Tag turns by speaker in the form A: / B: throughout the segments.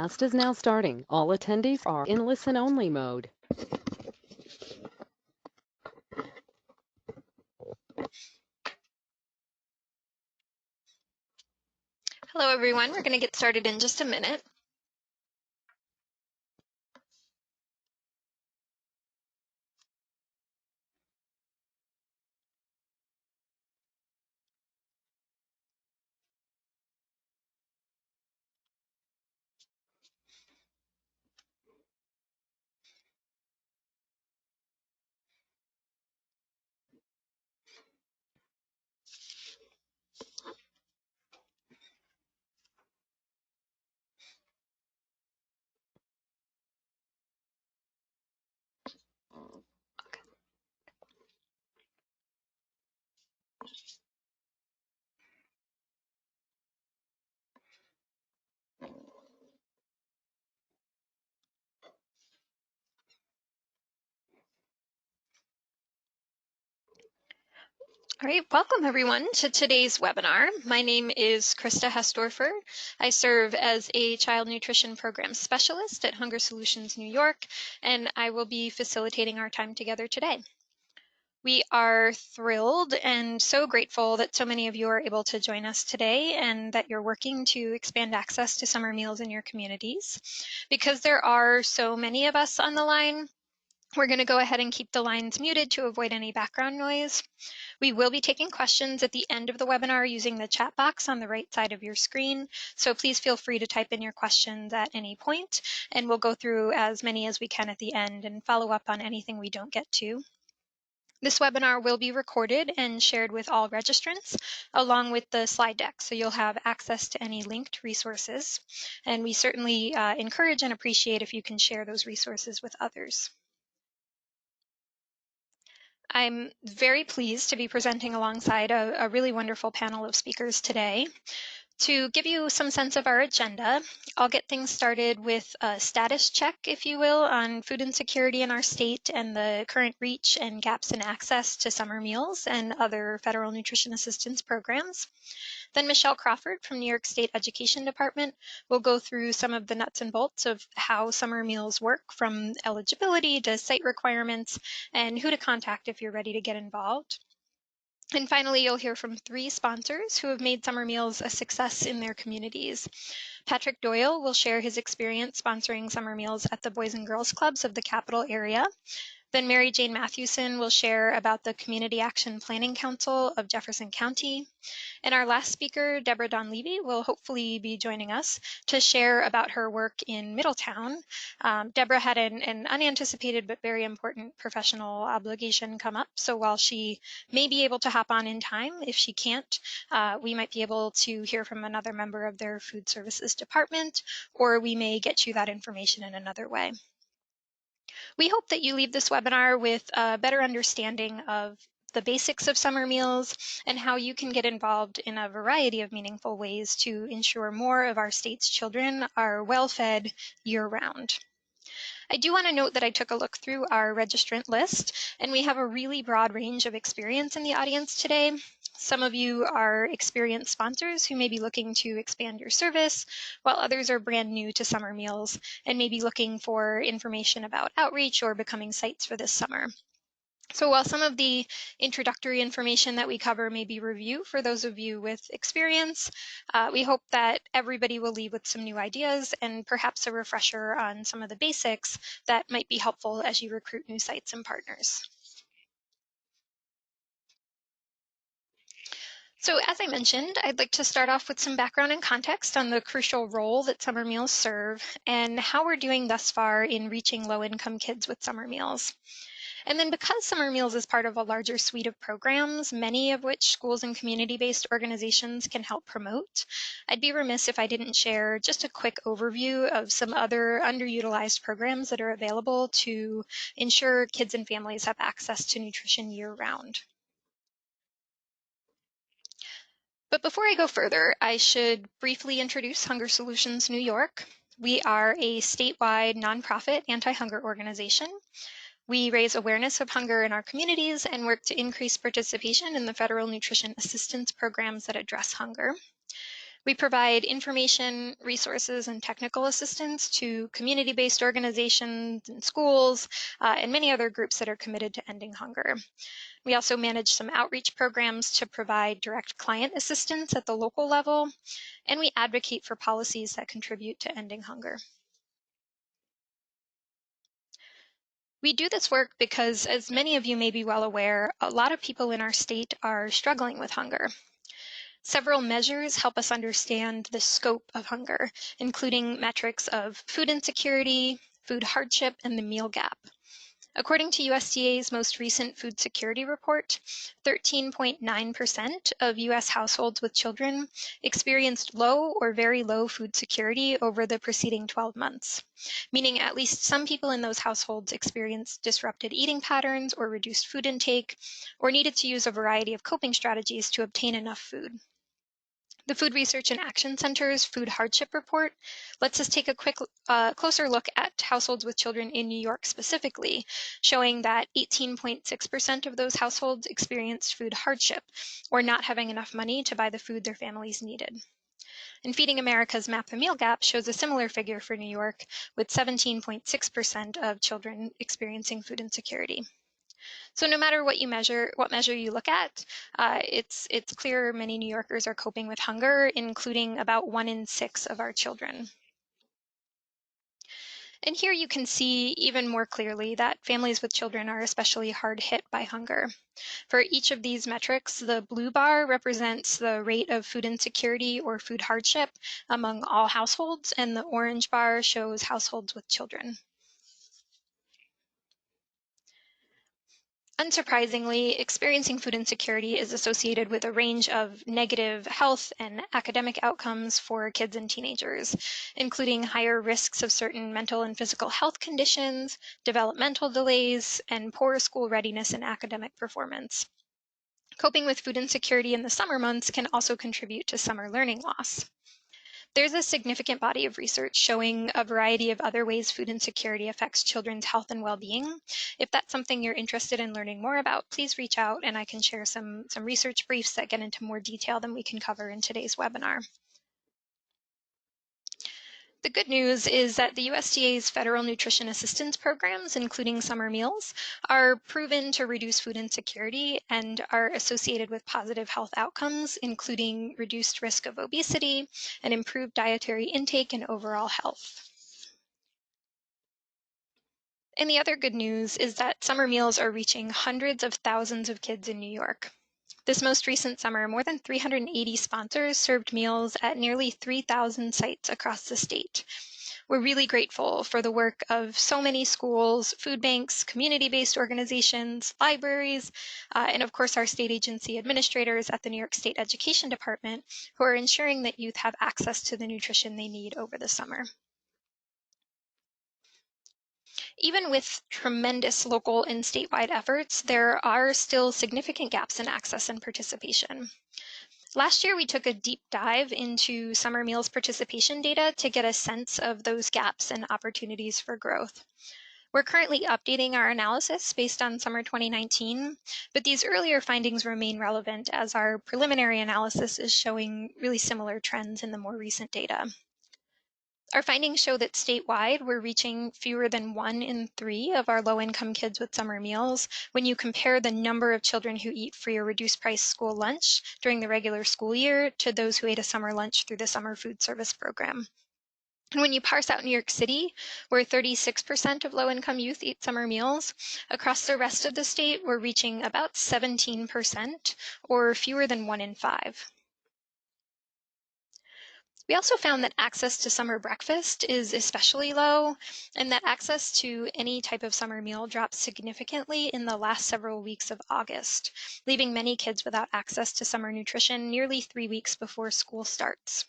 A: Class is now starting. All attendees are in listen-only mode.
B: Hello, everyone. We're going to get started in just a minute. All right, welcome everyone to today's webinar. My name is Krista Hestorfer. I serve as a child nutrition program specialist at Hunger Solutions New York, and I will be facilitating our time together today. We are thrilled and so grateful that so many of you are able to join us today and that you're working to expand access to summer meals in your communities. Because there are so many of us on the line, we're going to go ahead and keep the lines muted to avoid any background noise. We will be taking questions at the end of the webinar using the chat box on the right side of your screen. So please feel free to type in your questions at any point, and we'll go through as many as we can at the end and follow up on anything we don't get to. This webinar will be recorded and shared with all registrants along with the slide deck, so you'll have access to any linked resources. And we certainly encourage and appreciate if you can share those resources with others. I'm very pleased to be presenting alongside a really wonderful panel of speakers today. To give you some sense of our agenda, I'll get things started with a status check, if you will, on food insecurity in our state and the current reach and gaps in access to summer meals and other federal nutrition assistance programs. Then Michelle Crawford from New York State Education Department will go through some of the nuts and bolts of how summer meals work, from eligibility to site requirements and who to contact if you're ready to get involved. And finally, you'll hear from 3 sponsors who have made summer meals a success in their communities. Patrick Doyle will share his experience sponsoring summer meals at the Boys and Girls Clubs of the Capital area. Then Mary Jane Matthewson will share about the Community Action Planning Council of Jefferson County. And our last speaker, Deborah Donlevy, will hopefully be joining us to share about her work in Middletown. Deborah had an unanticipated but very important professional obligation come up, so while she may be able to hop on in time, if she can't, we might be able to hear from another member of their food services department, or we may get you that information in another way. We hope that you leave this webinar with a better understanding of the basics of summer meals and how you can get involved in a variety of meaningful ways to ensure more of our state's children are well-fed year-round. I do want to note that I took a look through our registrant list, and we have a really broad range of experience in the audience today. Some of you are experienced sponsors who may be looking to expand your service, while others are brand new to summer meals and may be looking for information about outreach or becoming sites for this summer. So while some of the introductory information that we cover may be review for those of you with experience, we hope that everybody will leave with some new ideas and perhaps a refresher on some of the basics that might be helpful as you recruit new sites and partners. So as I mentioned, I'd like to start off with some background and context on the crucial role that summer meals serve and how we're doing thus far in reaching low-income kids with summer meals. And then because summer meals is part of a larger suite of programs, many of which schools and community-based organizations can help promote, I'd be remiss if I didn't share just a quick overview of some other underutilized programs that are available to ensure kids and families have access to nutrition year-round. But before I go further, I should briefly introduce Hunger Solutions New York. We are a statewide nonprofit anti-hunger organization. We raise awareness of hunger in our communities and work to increase participation in the federal nutrition assistance programs that address hunger. We provide information, resources, and technical assistance to community-based organizations and schools, and many other groups that are committed to ending hunger. We also manage some outreach programs to provide direct client assistance at the local level, and we advocate for policies that contribute to ending hunger. We do this work because, as many of you may be well aware, a lot of people in our state are struggling with hunger. Several measures help us understand the scope of hunger, including metrics of food insecurity, food hardship, and the meal gap. According to USDA's most recent food security report, 13.9% of U.S. households with children experienced low or very low food security over the preceding 12 months, meaning at least some people in those households experienced disrupted eating patterns or reduced food intake, or needed to use a variety of coping strategies to obtain enough food. The Food Research and Action Center's Food Hardship Report lets us take a closer look at households with children in New York specifically, showing that 18.6% of those households experienced food hardship, or not having enough money to buy the food their families needed. And Feeding America's Map the Meal Gap shows a similar figure for New York, with 17.6% of children experiencing food insecurity. So no matter what measure you look at, it's clear many New Yorkers are coping with hunger, including about 1 in 6 of our children. And here you can see even more clearly that families with children are especially hard hit by hunger. For each of these metrics, the blue bar represents the rate of food insecurity or food hardship among all households, and the orange bar shows households with children. Unsurprisingly, experiencing food insecurity is associated with a range of negative health and academic outcomes for kids and teenagers, including higher risks of certain mental and physical health conditions, developmental delays, and poor school readiness and academic performance. Coping with food insecurity in the summer months can also contribute to summer learning loss. There's a significant body of research showing a variety of other ways food insecurity affects children's health and well-being. If that's something you're interested in learning more about, please reach out and I can share some research briefs that get into more detail than we can cover in today's webinar. The good news is that the USDA's federal nutrition assistance programs, including summer meals, are proven to reduce food insecurity and are associated with positive health outcomes, including reduced risk of obesity and improved dietary intake and overall health. And the other good news is that summer meals are reaching hundreds of thousands of kids in New York. This most recent summer, more than 380 sponsors served meals at nearly 3,000 sites across the state. We're really grateful for the work of so many schools, food banks, community-based organizations, libraries, and of course our state agency administrators at the New York State Education Department, who are ensuring that youth have access to the nutrition they need over the summer. Even with tremendous local and statewide efforts, there are still significant gaps in access and participation. Last year, we took a deep dive into summer meals participation data to get a sense of those gaps and opportunities for growth. We're currently updating our analysis based on summer 2019, but these earlier findings remain relevant as our preliminary analysis is showing really similar trends in the more recent data. Our findings show that statewide, we're reaching fewer than 1 in 3 of our low-income kids with summer meals when you compare the number of children who eat free or reduced price school lunch during the regular school year to those who ate a summer lunch through the summer food service program. And when you parse out New York City, where 36% of low-income youth eat summer meals, across the rest of the state, we're reaching about 17%, or fewer than 1 in 5. We also found that access to summer breakfast is especially low, and that access to any type of summer meal dropped significantly in the last several weeks of August, leaving many kids without access to summer nutrition nearly 3 weeks before school starts.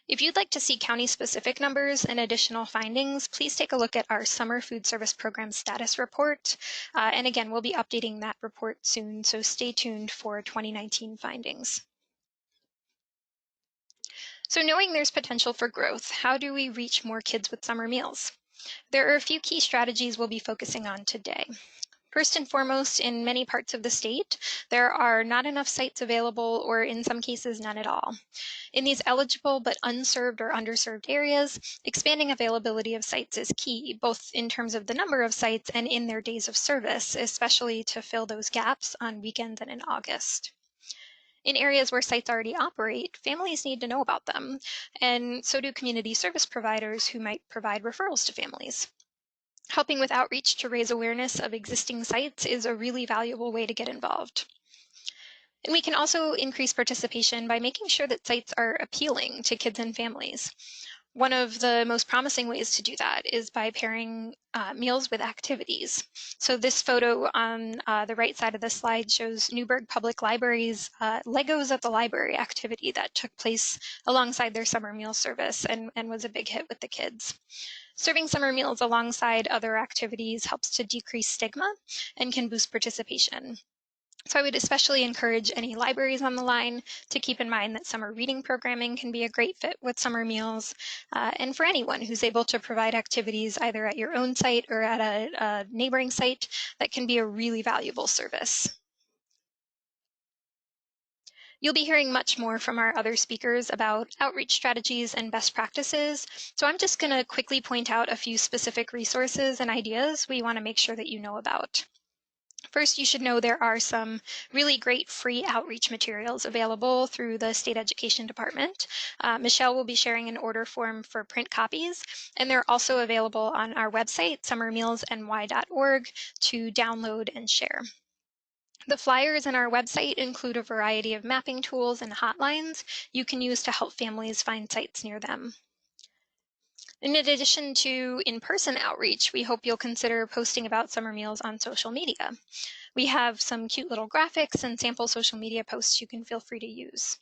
B: If you'd like to see county-specific numbers and additional findings, please take a look at our Summer Food Service Program Status Report. And again, we'll be updating that report soon, so stay tuned for 2019 findings. So knowing there's potential for growth, how do we reach more kids with summer meals? There are a few key strategies we'll be focusing on today. First and foremost, in many parts of the state, there are not enough sites available, or in some cases, none at all. In these eligible but unserved or underserved areas, expanding availability of sites is key, both in terms of the number of sites and in their days of service, especially to fill those gaps on weekends and in August. In areas where sites already operate, families need to know about them, and so do community service providers who might provide referrals to families. Helping with outreach to raise awareness of existing sites is a really valuable way to get involved. And we can also increase participation by making sure that sites are appealing to kids and families. One of the most promising ways to do that is by pairing meals with activities. So this photo on the right side of the slide shows Newburgh Public Library's Legos at the Library activity that took place alongside their summer meal service and was a big hit with the kids. Serving summer meals alongside other activities helps to decrease stigma and can boost participation. So I would especially encourage any libraries on the line to keep in mind that summer reading programming can be a great fit with summer meals, and for anyone who's able to provide activities either at your own site or at a neighboring site, that can be a really valuable service. You'll be hearing much more from our other speakers about outreach strategies and best practices, so I'm just going to quickly point out a few specific resources and ideas we want to make sure that you know about. First, you should know there are some really great free outreach materials available through the State Education Department. Michelle will be sharing an order form for print copies, and they're also available on our website, summermealsny.org, to download and share. The flyers in our website include a variety of mapping tools and hotlines you can use to help families find sites near them. In addition to in-person outreach, we hope you'll consider posting about summer meals on social media. We have some cute little graphics and sample social media posts you can feel free to use.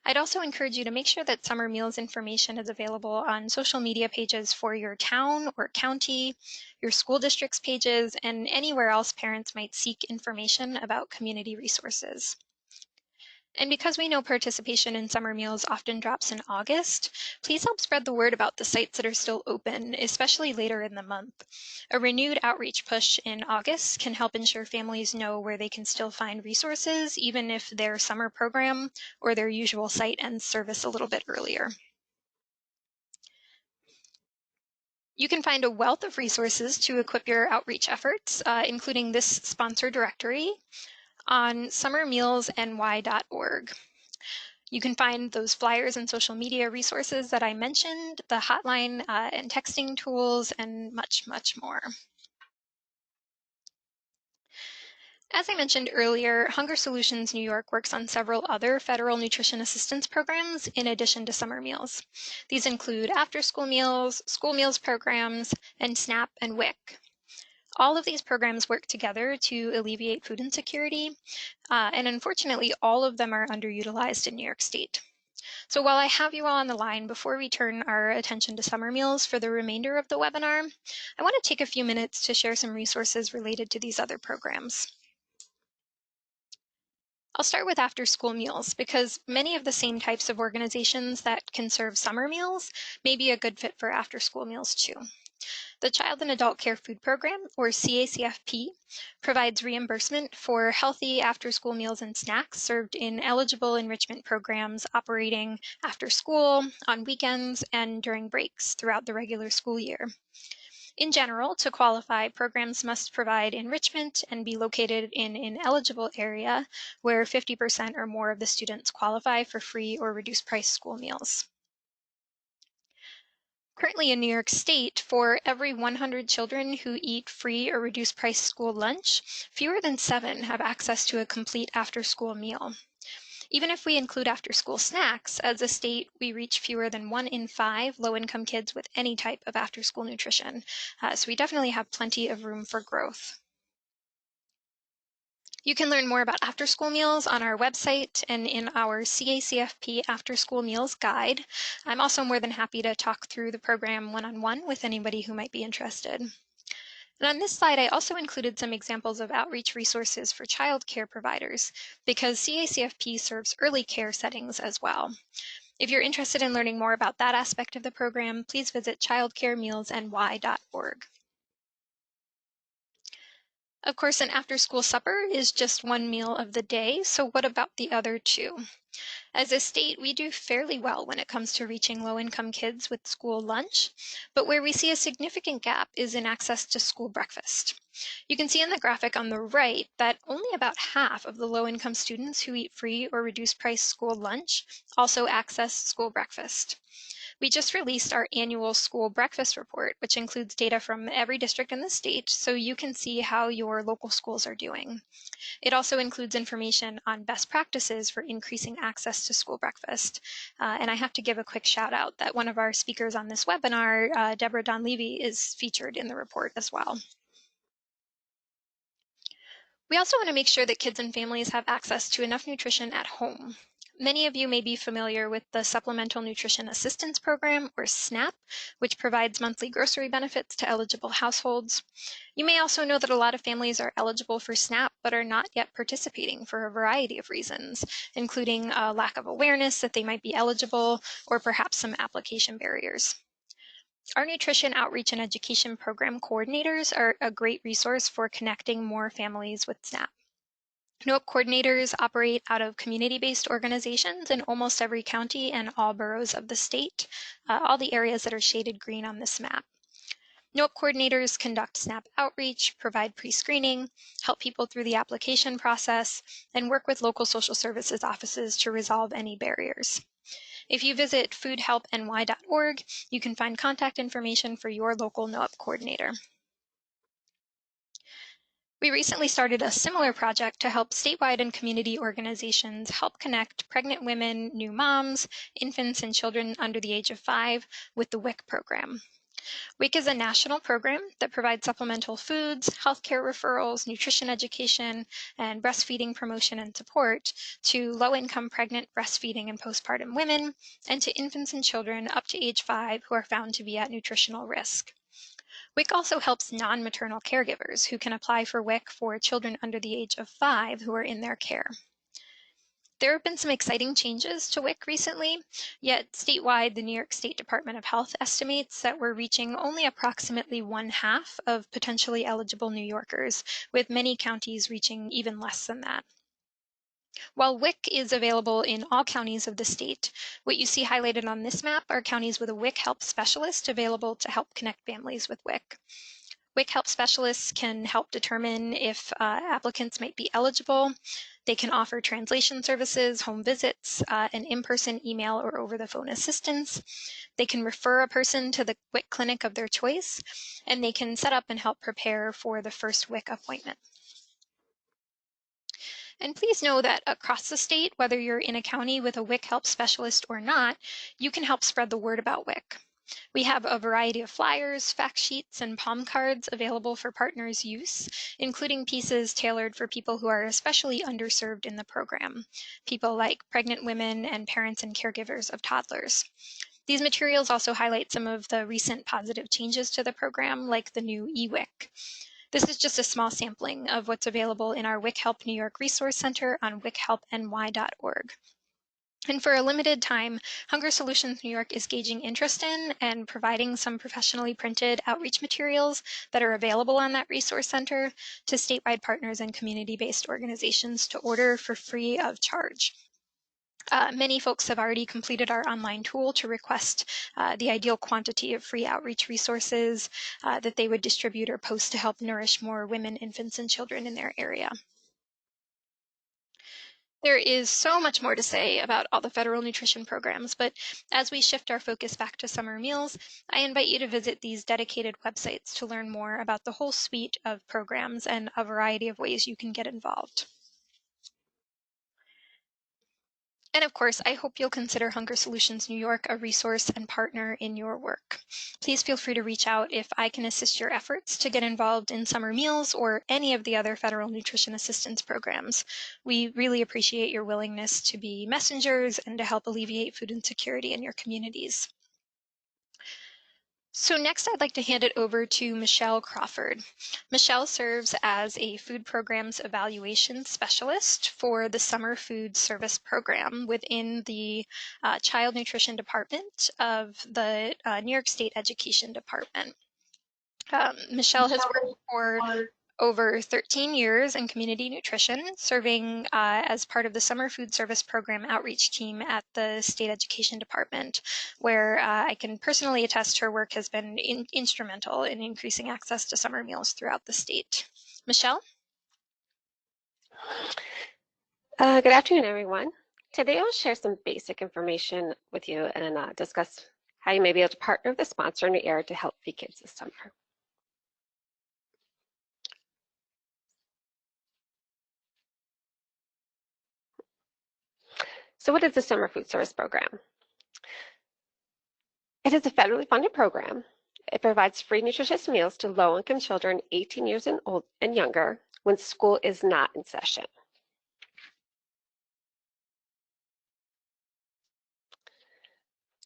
B: I'd also encourage you to make sure that summer meals information is available on social media pages for your town or county, your school district's pages, and anywhere else parents might seek information about community resources. And because we know participation in summer meals often drops in August, please help spread the word about the sites that are still open, especially later in the month. A renewed outreach push in August can help ensure families know where they can still find resources, even if their summer program or their usual site ends service a little bit earlier. You can find a wealth of resources to equip your outreach efforts, including this sponsor directory on summermealsny.org. You can find those flyers and social media resources that I mentioned, the hotline and texting tools, and much, much more. As I mentioned earlier, Hunger Solutions New York works on several other federal nutrition assistance programs in addition to summer meals. These include after-school meals, school meals programs, and SNAP and WIC. All of these programs work together to alleviate food insecurity, and unfortunately, all of them are underutilized in New York State. So while I have you all on the line, before we turn our attention to summer meals for the remainder of the webinar, I want to take a few minutes to share some resources related to these other programs. I'll start with after-school meals because many of the same types of organizations that can serve summer meals may be a good fit for after-school meals too. The Child and Adult Care Food Program, or CACFP, provides reimbursement for healthy after-school meals and snacks served in eligible enrichment programs operating after school, on weekends, and during breaks throughout the regular school year. In general, to qualify, programs must provide enrichment and be located in an eligible area where 50% or more of the students qualify for free or reduced price school meals. Currently in New York State, for every 100 children who eat free or reduced price school lunch, fewer than 7 have access to a complete after-school meal. Even if we include after-school snacks, as a state, we reach fewer than 1 in 5 low-income kids with any type of after-school nutrition. So we definitely have plenty of room for growth. You can learn more about after-school meals on our website and in our CACFP After-School Meals Guide. I'm also more than happy to talk through the program one-on-one with anybody who might be interested. And on this slide, I also included some examples of outreach resources for child care providers because CACFP serves early care settings as well. If you're interested in learning more about that aspect of the program, please visit childcaremealsny.org. Of course, an after-school supper is just one meal of the day, so what about the other two? As a state, we do fairly well when it comes to reaching low-income kids with school lunch, but where we see a significant gap is in access to school breakfast. You can see in the graphic on the right that only about half of the low-income students who eat free or reduced price school lunch also access school breakfast. We just released our annual school breakfast report, which includes data from every district in the state, so you can see how your local schools are doing. It also includes information on best practices for increasing access to school breakfast. And I have to give a quick shout out that one of our speakers on this webinar, Deborah Donlevy, is featured in the report as well. We also want to make sure that kids and families have access to enough nutrition at home. Many of you may be familiar with the Supplemental Nutrition Assistance Program, or SNAP, which provides monthly grocery benefits to eligible households. You may also know that a lot of families are eligible for SNAP but are not yet participating for a variety of reasons, including a lack of awareness that they might be eligible or perhaps some application barriers. Our nutrition outreach and education program coordinators are a great resource for connecting more families with SNAP. NOAP coordinators operate out of community-based organizations in almost every county and all boroughs of the state, all the areas that are shaded green on this map. NOAP coordinators conduct SNAP outreach, provide pre-screening, help people through the application process, and work with local social services offices to resolve any barriers. If you visit foodhelpny.org, you can find contact information for your local NOAP coordinator. We recently started a similar project to help statewide and community organizations help connect pregnant women, new moms, infants, and children under the age of 5 with the WIC program. WIC is a national program that provides supplemental foods, healthcare referrals, nutrition education, and breastfeeding promotion and support to low-income pregnant, breastfeeding, and postpartum women, and to infants and children up to age 5 who are found to be at nutritional risk. WIC also helps non-maternal caregivers who can apply for WIC for children under the age of 5 who are in their care. There have been some exciting changes to WIC recently, yet statewide, the New York State Department of Health estimates that we're reaching only approximately 1/2 of potentially eligible New Yorkers, with many counties reaching even less than that. While WIC is available in all counties of the state, what you see highlighted on this map are counties with a WIC help specialist available to help connect families with WIC. WIC help specialists can help determine if applicants might be eligible. They can offer translation services, home visits, and in-person email or over-the-phone assistance. They can refer a person to the WIC clinic of their choice, and they can set up and help prepare for the first WIC appointment. And please know that across the state, whether you're in a county with a WIC help specialist or not, you can help spread the word about WIC. We have a variety of flyers, fact sheets, and palm cards available for partners' use, including pieces tailored for people who are especially underserved in the program, people like pregnant women and parents and caregivers of toddlers. These materials also highlight some of the recent positive changes to the program, like the new eWIC. This is just a small sampling of what's available in our WIC Help New York Resource Center on wichelpny.org. And for a limited time, Hunger Solutions New York is gauging interest in and providing some professionally printed outreach materials that are available on that resource center to statewide partners and community-based organizations to order for free of charge. Many folks have already completed our online tool to request the ideal quantity of free outreach resources that they would distribute or post to help nourish more women, infants, and children in their area. There is so much more to say about all the federal nutrition programs, but as we shift our focus back to summer meals, I invite you to visit these dedicated websites to learn more about the whole suite of programs and a variety of ways you can get involved. And of course, I hope you'll consider Hunger Solutions New York a resource and partner in your work. Please feel free to reach out if I can assist your efforts to get involved in summer meals or any of the other federal nutrition assistance programs. We really appreciate your willingness to be messengers and to help alleviate food insecurity in your communities. So next, I'd like to hand it over to Michelle Crawford. Michelle serves as a food programs evaluation specialist for the Summer Food Service Program within the Child Nutrition Department of the New York State Education Department. Michelle has worked for over 13 years in community nutrition, serving as part of the Summer Food Service Program outreach team at the State Education Department, where I can personally attest her work has been instrumental in increasing access to summer meals throughout the state. Michelle?
C: Good afternoon, everyone. Today I'll share some basic information with you and discuss how you may be able to partner with a sponsor in your area to help feed kids this summer. So what is the Summer Food Service Program? It is a federally funded program. It provides free nutritious meals to low-income children 18 years and old and younger when school is not in session.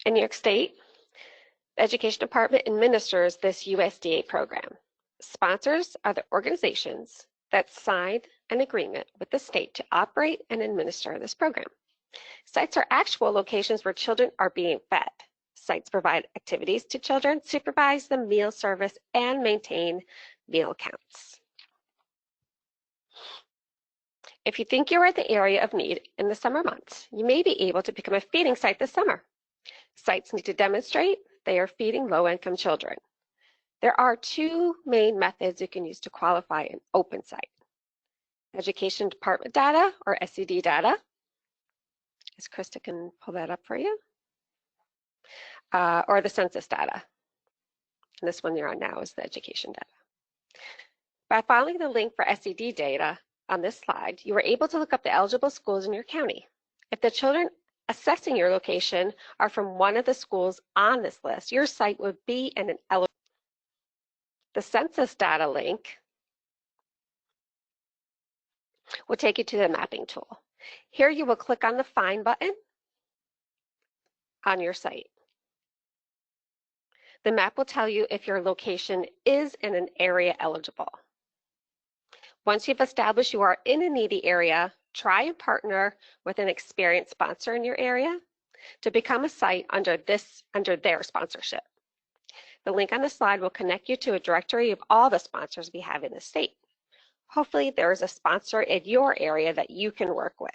C: In New York State, the Education Department administers this USDA program. Sponsors are the organizations that sign an agreement with the state to operate and administer this program. Sites are actual locations where children are being fed. Sites provide activities to children, supervise the meal service, and maintain meal counts. If you think you're at the area of need in the summer months, you may be able to become a feeding site this summer. Sites need to demonstrate they are feeding low-income children. There are two main methods you can use to qualify an open site. Education Department data, or SED data, as Krista can pull that up for you, or the census data. And this one you're on now is the education data. By following the link for SED data on this slide, you are able to look up the eligible schools in your county. If the children assessing your location are from one of the schools on this list, your site would be in an eligible. The census data link will take you to the mapping tool. Here you will click on the Find button on your site. The map will tell you if your location is in an area eligible. Once you've established you are in a needy area, try and partner with an experienced sponsor in your area to become a site under their sponsorship. The link on the slide will connect you to a directory of all the sponsors we have in the state. Hopefully there is a sponsor in your area that you can work with.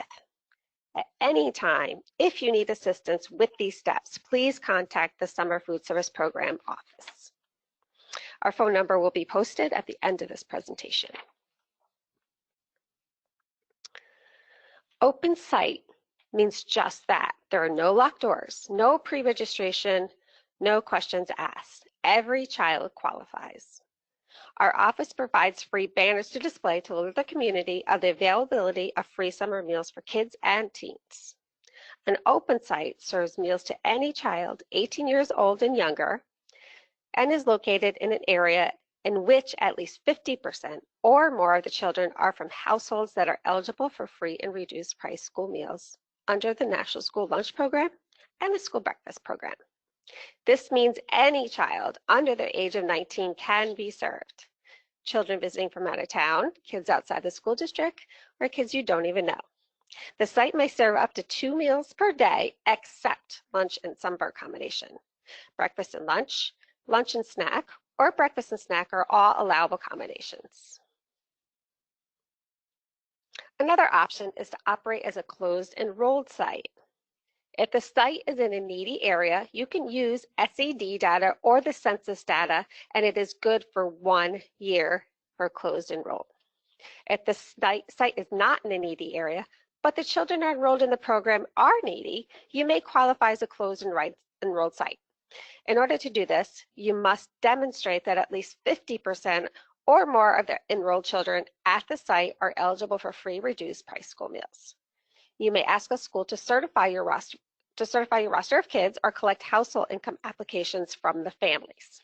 C: At any time, if you need assistance with these steps, please contact the Summer Food Service Program office. Our phone number will be posted at the end of this presentation. Open site means just that. There are no locked doors, no pre-registration, no questions asked. Every child qualifies. Our office provides free banners to display to alert the community of the availability of free summer meals for kids and teens. An open site serves meals to any child 18 years old and younger and is located in an area in which at least 50% or more of the children are from households that are eligible for free and reduced price school meals under the National School Lunch Program and the School Breakfast Program. This means any child under the age of 19 can be served. Children visiting from out of town, kids outside the school district, or kids you don't even know. The site may serve up to 2 meals per day except lunch and summer combination. Breakfast and lunch, lunch and snack, or breakfast and snack are all allowable combinations. Another option is to operate as a closed enrolled site. If the site is in a needy area, you can use SED data or the census data, and it is good for 1 year for closed enrolled. If the site is not in a needy area, but the children enrolled in the program are needy, you may qualify as a closed enrolled site. In order to do this, you must demonstrate that at least 50% or more of the enrolled children at the site are eligible for free reduced price school meals. You may ask a school to certify your roster of kids or collect household income applications from the families.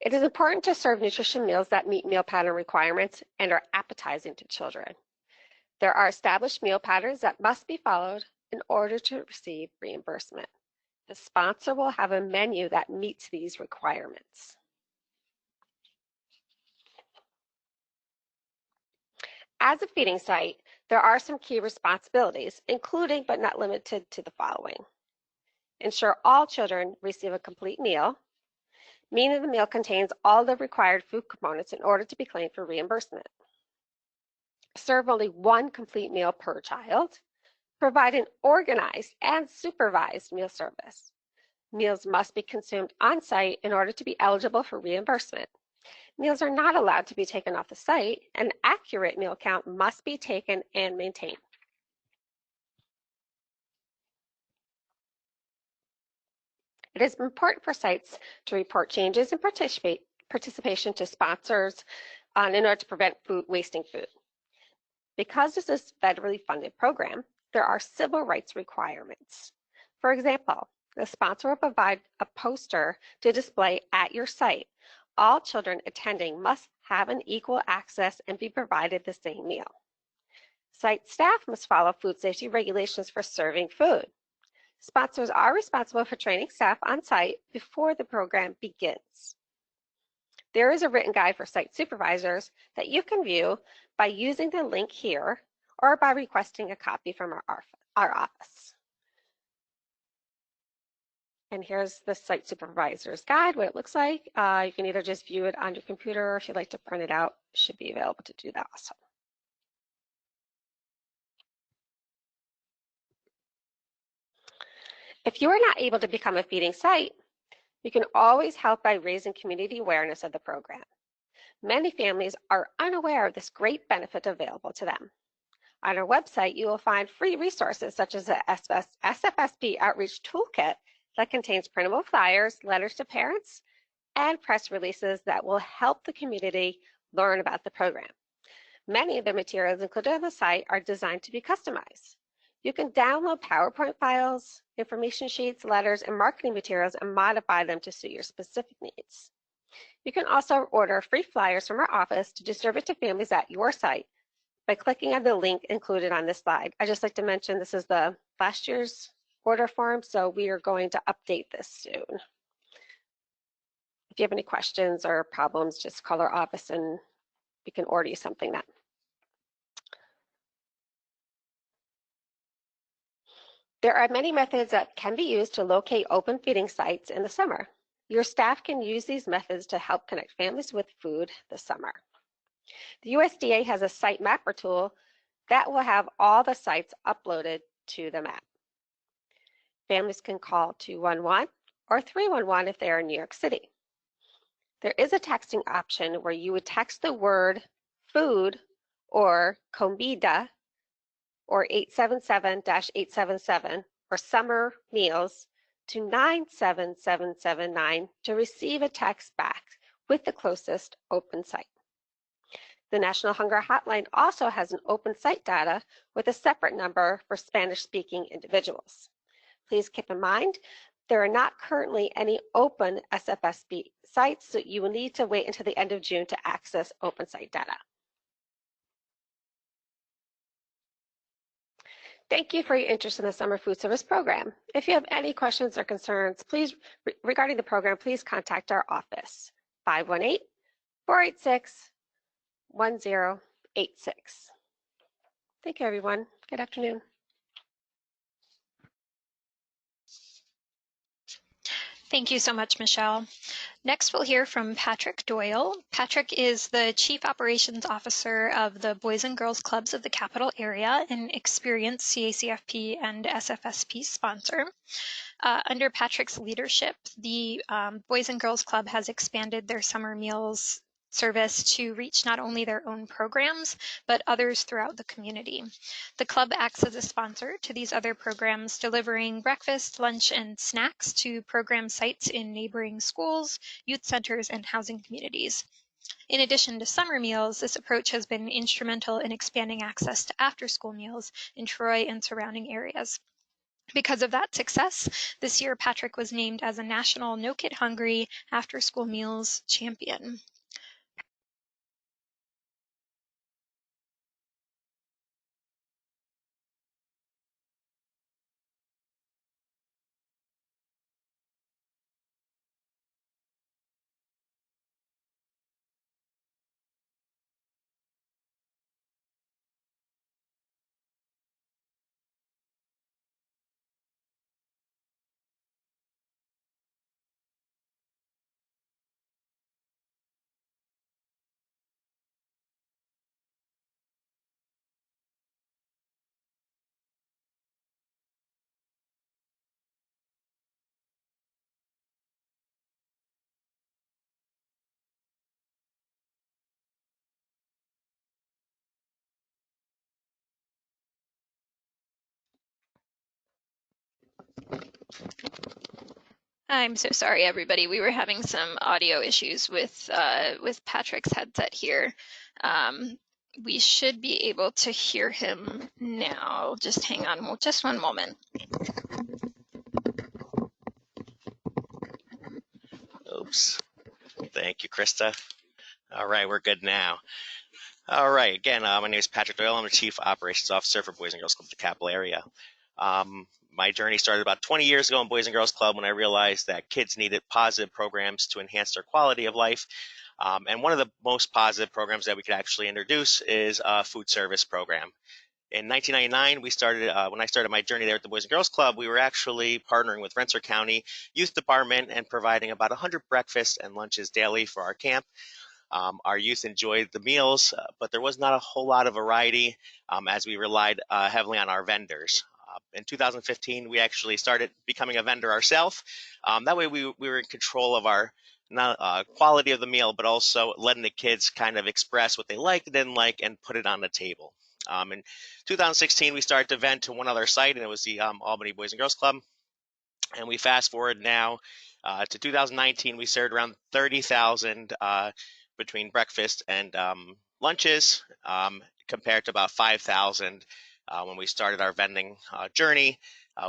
C: It is important to serve nutrition meals that meet meal pattern requirements and are appetizing to children. There are established meal patterns that must be followed in order to receive reimbursement. The sponsor will have a menu that meets these requirements. As a feeding site, There are some key responsibilities, including but not limited to the following. Ensure all children receive a complete meal, meaning the meal contains all the required food components in order to be claimed for reimbursement. Serve only one complete meal per child. Provide an organized and supervised meal service. Meals must be consumed on site in order to be eligible for reimbursement. Meals are not allowed to be taken off the site. An accurate meal count must be taken and maintained. It is important for sites to report changes in participation to sponsors in order to prevent wasting food. Because this is a federally funded program, there are civil rights requirements. For example, the sponsor will provide a poster to display at your site. All children attending must have an equal access and be provided the same meal. Site staff must follow food safety regulations for serving food. Sponsors are responsible for training staff on site before the program begins. There is a written guide for site supervisors that you can view by using the link here or by requesting a copy from our office. And here's the site supervisor's guide, what it looks like. You can either just view it on your computer, or if you'd like to print it out, it should be available to do that also. If you are not able to become a feeding site, you can always help by raising community awareness of the program. Many families are unaware of this great benefit available to them. On our website, you will find free resources such as the SFSP Outreach Toolkit that contains printable flyers, letters to parents, and press releases that will help the community learn about the program. Many of the materials included on the site are designed to be customized. You can download PowerPoint files, information sheets, letters, and marketing materials and modify them to suit your specific needs. You can also order free flyers from our office to distribute to families at your site by clicking on the link included on this slide. I just like to mention this is the last year's order form, so we are going to update this soon. If you have any questions or problems, just call our office and we can order you something then. There are many methods that can be used to locate open feeding sites in the summer. Your staff can use these methods to help connect families with food this summer. The USDA has a site mapper tool that will have all the sites uploaded to the map. Families can call 211 or 311 if they are in New York City. There is a texting option where you would text the word food or comida or 877-877 or summer meals to 97779 to receive a text back with the closest open site. The National Hunger Hotline also has an open site data with a separate number for Spanish-speaking individuals. Please keep in mind, there are not currently any open SFSP sites, so you will need to wait until the end of June to access open site data. Thank you for your interest in the Summer Food Service Program. If you have any questions or concerns, regarding the program, please contact our office, 518-486-1086. Thank you, everyone. Good afternoon.
B: Thank you so much, Michelle. Next, we'll hear from Patrick Doyle. Patrick is the Chief Operations Officer of the Boys and Girls Clubs of the Capital Area, an experienced CACFP and SFSP sponsor. Under Patrick's leadership, the Boys and Girls Club has expanded their summer meals service to reach not only their own programs, but others throughout the community. The club acts as a sponsor to these other programs, delivering breakfast, lunch, and snacks to program sites in neighboring schools, youth centers, and housing communities. In addition to summer meals, this approach has been instrumental in expanding access to after-school meals in Troy and surrounding areas. Because of that success, this year Patrick was named as a National No Kid Hungry After School Meals Champion. I'm so sorry, everybody. We were having some audio issues with Patrick's headset here. We should be able to hear him now. Just hang on just one moment.
D: Oops. Thank you, Krista. All right, we're good now. All right, again, my name is Patrick Doyle. I'm the Chief Operations Officer for Boys and Girls Club of the Capital area. My journey started about 20 years ago in Boys and Girls Club when I realized that kids needed positive programs to enhance their quality of life. And one of the most positive programs that we could actually introduce is a food service program. In 1999, we started, when I started my journey there at the Boys and Girls Club, we were actually partnering with Rensselaer County Youth Department and providing about 100 breakfasts and lunches daily for our camp. Our youth enjoyed the meals, but there was not a whole lot of variety as we relied heavily on our vendors. In 2015, we actually started becoming a vendor ourselves. That way we were in control of our quality of the meal, but also letting the kids kind of express what they liked and didn't like and put it on the table. In 2016, we started to vend to one other site, and it was the Albany Boys and Girls Club. And we fast forward now to 2019, we served around 30,000 between breakfast and lunches, compared to about 5,000 when we started our vending journey.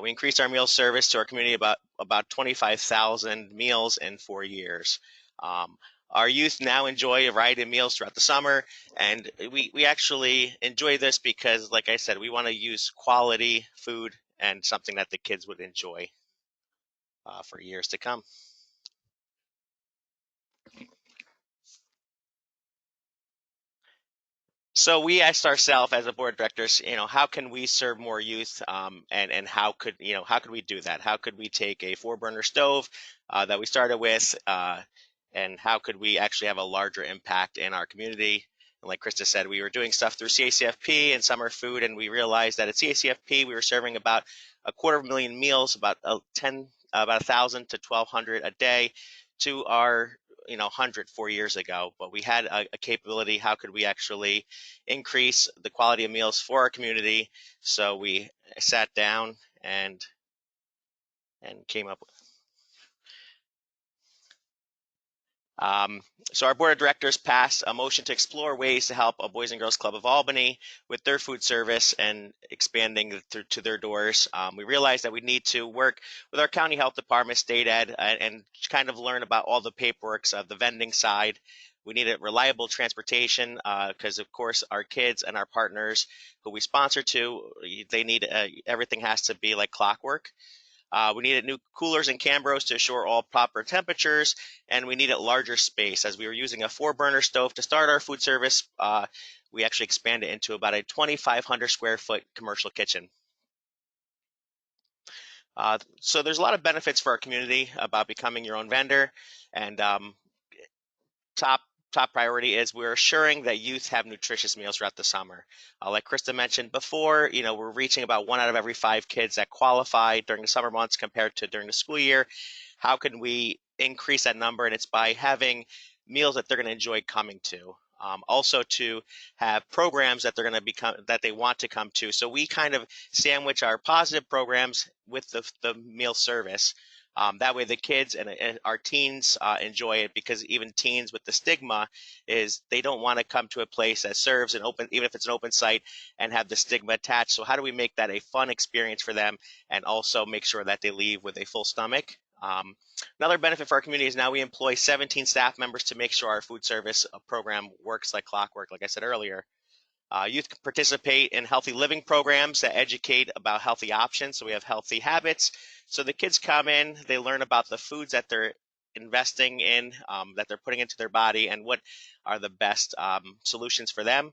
D: We increased our meal service to our community about 25,000 meals in 4 years. Our youth now enjoy a variety of meals throughout the summer, and we actually enjoy this because, like I said, we want to use quality food and something that the kids would enjoy for years to come. So we asked ourselves as a board of directors, how can we serve more youth, and how could we do that? How could we take a 4-burner stove that we started with, and how could we actually have a larger impact in our community? And like Krista said, we were doing stuff through CACFP and summer food, and we realized that at CACFP we were serving about 250,000 meals, about 1,000 to 1,200 a day to our 100 4 years ago. But we had a capability. How could we actually increase the quality of meals for our community? So we sat down and came up with. So our board of directors passed a motion to explore ways to help a Boys and Girls Club of Albany with their food service and expanding to their doors. We realized that we need to work with our county health department, state ed, and kind of learn about all the paperwork of the vending side. We needed reliable transportation because, of course, our kids and our partners who we sponsor to, they need everything has to be like clockwork. We needed new coolers and Cambros to assure all proper temperatures, and we needed larger space. As we were using a 4-burner stove to start our food service, we actually expanded into about a 2,500 square foot commercial kitchen. So there's a lot of benefits for our community about becoming your own vendor, and top priority is we're assuring that youth have nutritious meals throughout the summer. Like Krista mentioned before, we're reaching about 1 out of every 5 kids that qualify during the summer months compared to during the school year. How can we increase that number? And it's by having meals that they're going to enjoy coming to. Also to have programs that that they want to come to. So we kind of sandwich our positive programs with the meal service. That way the kids and our teens enjoy it, because even teens with the stigma is they don't want to come to a place that serves an open, even if it's an open site, and have the stigma attached. So how do we make that a fun experience for them and also make sure that they leave with a full stomach? Another benefit for our community is now we employ 17 staff members to make sure our food service program works like clockwork, like I said earlier. Youth can participate in healthy living programs that educate about healthy options. So we have healthy habits. So the kids come in, they learn about the foods that they're investing in, that they're putting into their body, and what are the best solutions for them.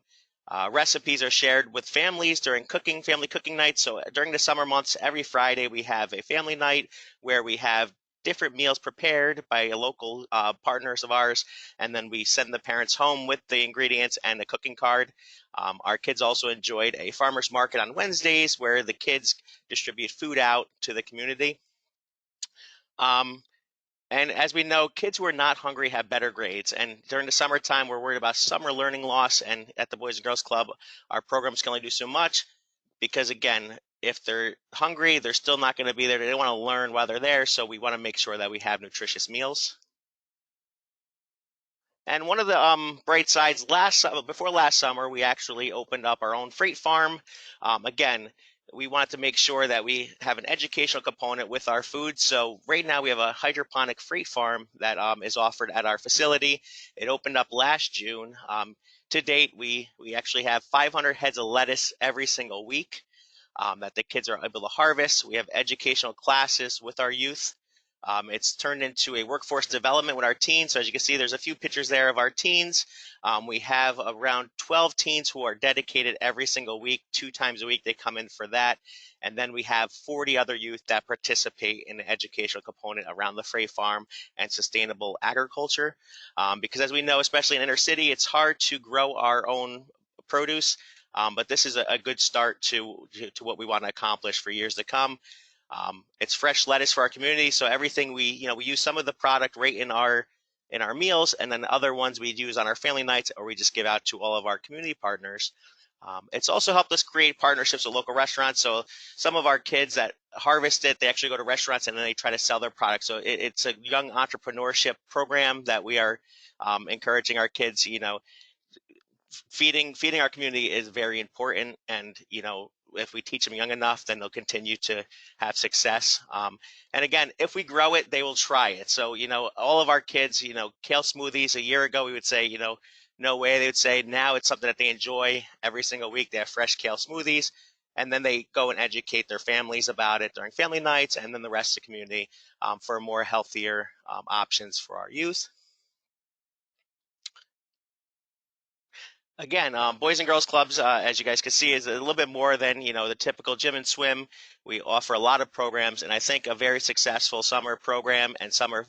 D: Recipes are shared with families during family cooking nights. So during the summer months, every Friday we have a family night where we have different meals prepared by local partners of ours, and then we send the parents home with the ingredients and a cooking card. Our kids also enjoyed a farmer's market on Wednesdays where the kids distribute food out to the community. And as we know, kids who are not hungry have better grades. And during the summertime, we're worried about summer learning loss. And at the Boys and Girls Club, our programs can only do so much because, again, if they're hungry, they're still not going to be there. They don't want to learn while they're there, so we want to make sure that we have nutritious meals. And one of the bright sides, before last summer, we actually opened up our own freight farm. Again, we wanted to make sure that we have an educational component with our food. So right now we have a hydroponic freight farm that is offered at our facility. It opened up last June. To date, we actually have 500 heads of lettuce every single week that the kids are able to harvest. We have educational classes with our youth. It's turned into a workforce development with our teens. So as you can see, there's a few pictures there of our teens. We have around 12 teens who are dedicated every single week, 2 times a week. They come in for that. And then we have 40 other youth that participate in the educational component around the freight farm and sustainable agriculture. Because as we know, especially in inner city, it's hard to grow our own produce. But this is a good start to what we want to accomplish for years to come. It's fresh lettuce for our community, so everything we use some of the product right in our meals, and then other ones we use on our family nights, or we just give out to all of our community partners. It's also helped us create partnerships with local restaurants. So some of our kids that harvest it, they actually go to restaurants and then they try to sell their product. So it's a young entrepreneurship program that we are encouraging our kids. Feeding our community is very important, and if we teach them young enough, then they'll continue to have success. And again, if we grow it, they will try it. So all of our kids, kale smoothies, a year ago we would say no way. They would say now it's something that they enjoy every single week. They have fresh kale smoothies, and then they go and educate their families about it during family nights, and then the rest of the community for more healthier options for our youth. Again, Boys and Girls Clubs, as you guys can see, is a little bit more than the typical gym and swim. We offer a lot of programs, and I think a very successful summer program and summer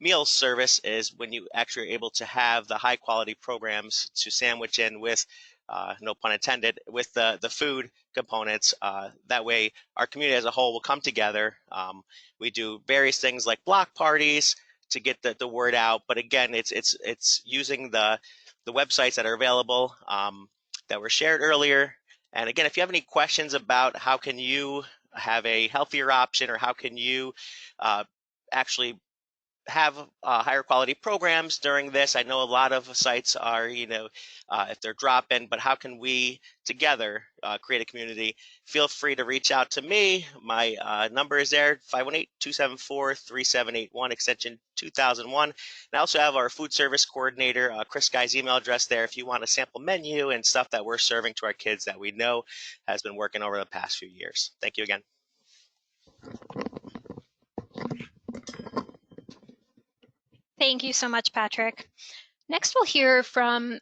D: meal service is when you actually are able to have the high quality programs to sandwich in with, no pun intended, with the food components. That way, our community as a whole will come together. We do various things like block parties to get the word out, but again, it's using the websites that are available that were shared earlier. And again, if you have any questions about how can you have a healthier option, or how can you actually have higher quality programs during this, I know a lot of sites are, if they're drop-in, but how can we together create a community? Feel free to reach out to me. My number is there, 518-274-3781, extension 2001. And I also have our food service coordinator, Chris Guy's email address there if you want a sample menu and stuff that we're serving to our kids that we know has been working over the past few years. Thank you again.
B: Thank you so much, Patrick. Next, we'll hear from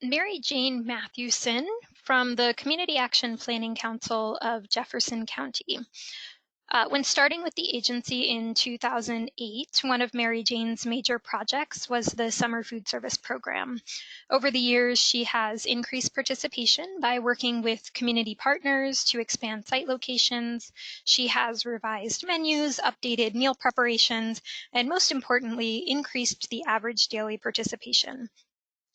B: Mary Jane Mathewson from the Community Action Planning Council of Jefferson County. When starting with the agency in 2008, one of Mary Jane's major projects was the Summer Food Service Program. Over the years, she has increased participation by working with community partners to expand site locations. She has revised menus, updated meal preparations, and most importantly, increased the average daily participation.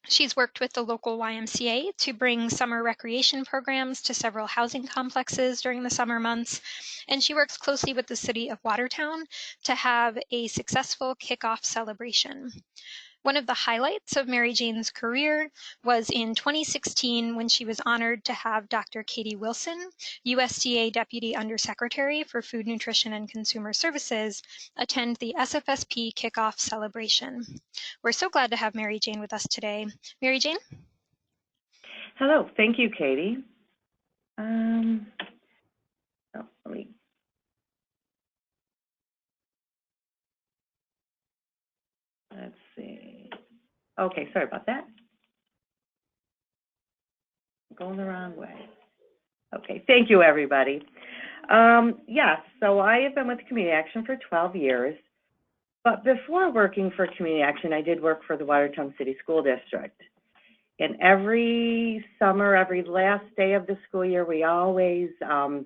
B: She's worked with the local YMCA to bring summer recreation programs to several housing complexes during the summer months, and she works closely with the city of Watertown to have a successful kickoff celebration. One of the highlights of Mary Jane's career was in 2016 when she was honored to have Dr. Katie Wilson, USDA Deputy Undersecretary for Food, Nutrition, and Consumer Services, attend the SFSP kickoff celebration. We're so glad to have Mary Jane with us today. Mary Jane?
E: Hello, thank you, Katie. Let's see. Okay, sorry about that. Going the wrong way. Okay, thank you, everybody. Yes, so I have been with Community Action for 12 years, but before working for Community Action, I did work for the Watertown City School District. And every summer, every last day of the school year, we always are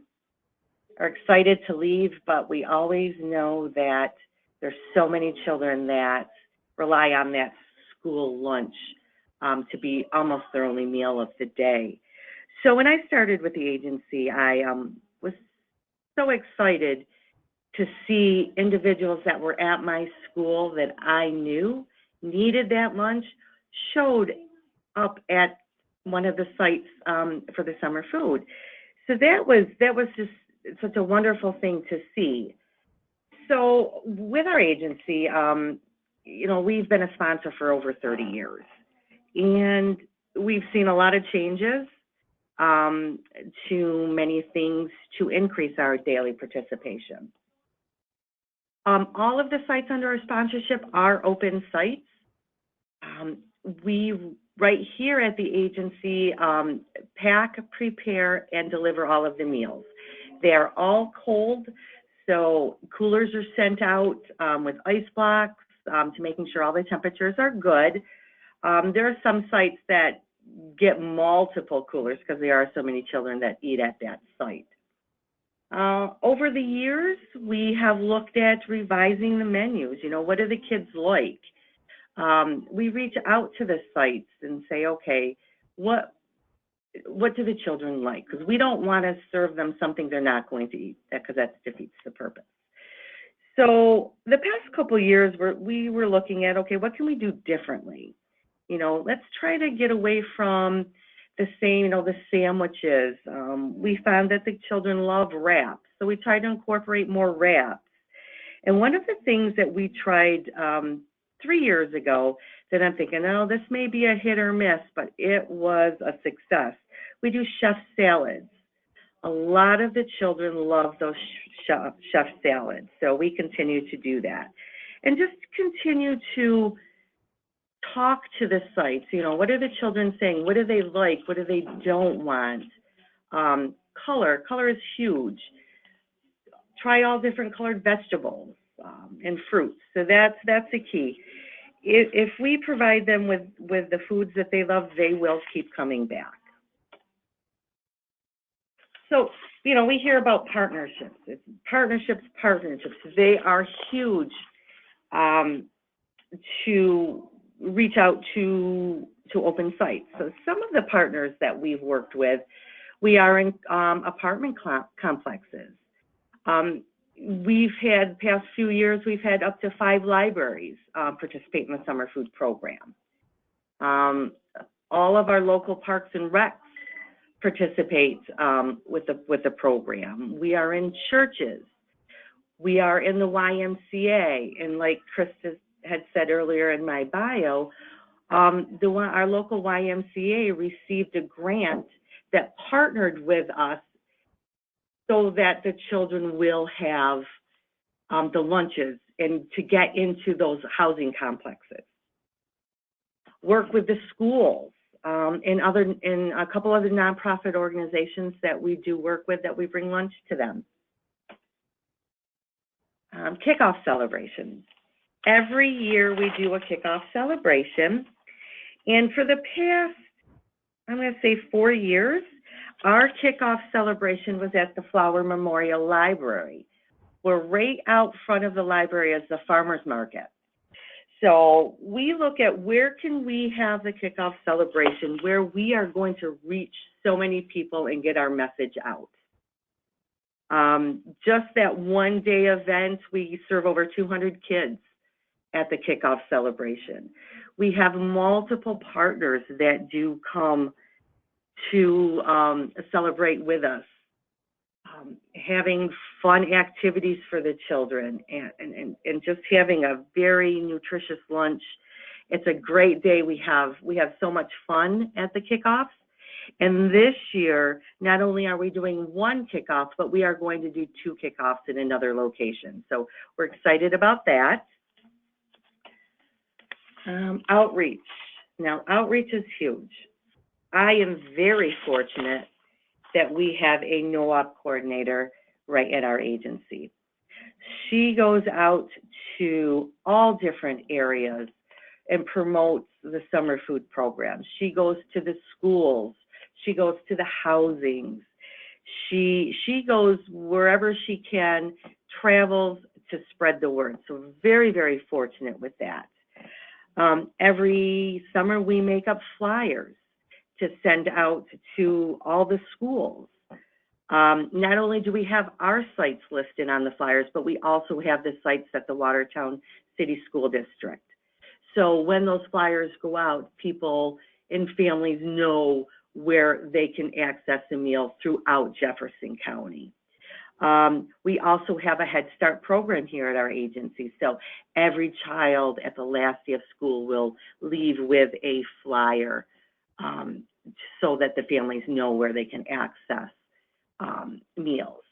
E: excited to leave, but we always know that there's so many children that rely on that school lunch to be almost their only meal of the day. So when I started with the agency, I was so excited to see individuals that were at my school that I knew needed that lunch showed up at one of the sites for the summer food. So that was just such a wonderful thing to see. So with our agency, you know, we've been a sponsor for over 30 years, and we've seen a lot of changes to many things to increase our daily participation. All of the sites under our sponsorship are open sites. We, right here at the agency, pack, prepare, and deliver all of the meals. They are all cold, so coolers are sent out with ice blocks to making sure all the temperatures are good. There are some sites that get multiple coolers because there are so many children that eat at that site. Over the years, we have looked at revising the menus. You know, what do the kids like? We reach out to the sites and say, okay, what do the children like? Because we don't want to serve them something they're not going to eat, because that defeats the purpose. So the past couple of years, we were looking at, okay, what can we do differently? You know, let's try to get away from the same, you know, the sandwiches. We found that the children love wraps, so we tried to incorporate more wraps. And one of the things that we tried 3 years ago that I'm thinking, oh, this may be a hit or miss, but it was a success. We do chef salads. A lot of the children love those chef salads, so we continue to do that. And just continue to talk to the sites. You know, what are the children saying? What do they like? What do they don't want? Color is huge. Try all different colored vegetables and fruits. So that's the key. If we provide them with the foods that they love, they will keep coming back. So, you know, we hear about partnerships. Partnerships. They are huge to reach out to open sites. So some of the partners that we've worked with, we are in apartment complexes. We've had, past few years, we've had up to 5 libraries participate in the summer food program. All of our local parks and recs participate with the program. We are in churches. We are in the YMCA, and like Krista had said earlier in my bio, our local YMCA received a grant that partnered with us so that the children will have the lunches and to get into those housing complexes. Work with the schools and a couple other nonprofit organizations that we do work with, that we bring lunch to them. Kickoff celebrations. Every year we do a kickoff celebration, and for the past, I'm going to say 4 years, our kickoff celebration was at the Flower Memorial Library. We're right out front of the library as the farmers market. So we look at where can we have the kickoff celebration where we are going to reach so many people and get our message out. Just that one day event, we serve over 200 kids at the kickoff celebration. We have multiple partners that do come to celebrate with us, having fun activities for the children and just having a very nutritious lunch. It's a great day. We have so much fun at the kickoffs. And this year, not only are we doing one kickoff, but we are going to do 2 kickoffs in another location. So we're excited about that. Outreach. Now, outreach is huge. I am very fortunate that we have a NOOP coordinator right at our agency. She goes out to all different areas and promotes the summer food program. She goes to the schools. She goes to the housings. She goes wherever she can, travels to spread the word. So very, very fortunate with that. Every summer we make up flyers to send out to all the schools. Not only do we have our sites listed on the flyers, but we also have the sites at the Watertown City School District. So when those flyers go out, people and families know where they can access a meal throughout Jefferson County. We also have a Head Start program here at our agency. So every child at the last day of school will leave with a flyer so that the families know where they can access meals.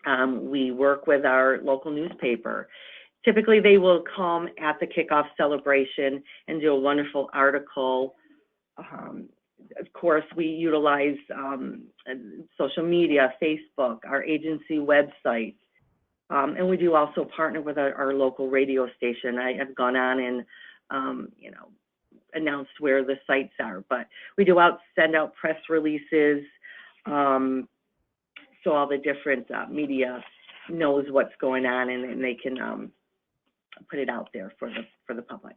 E: We work with our local newspaper. Typically, they will come at the kickoff celebration and do a wonderful article. Of course, we utilize social media, Facebook, our agency website, and we do also partner with our local radio station. I have gone on and, announced where the sites are, but we do send out press releases, so all the different media knows what's going on, and they can put it out there for the public.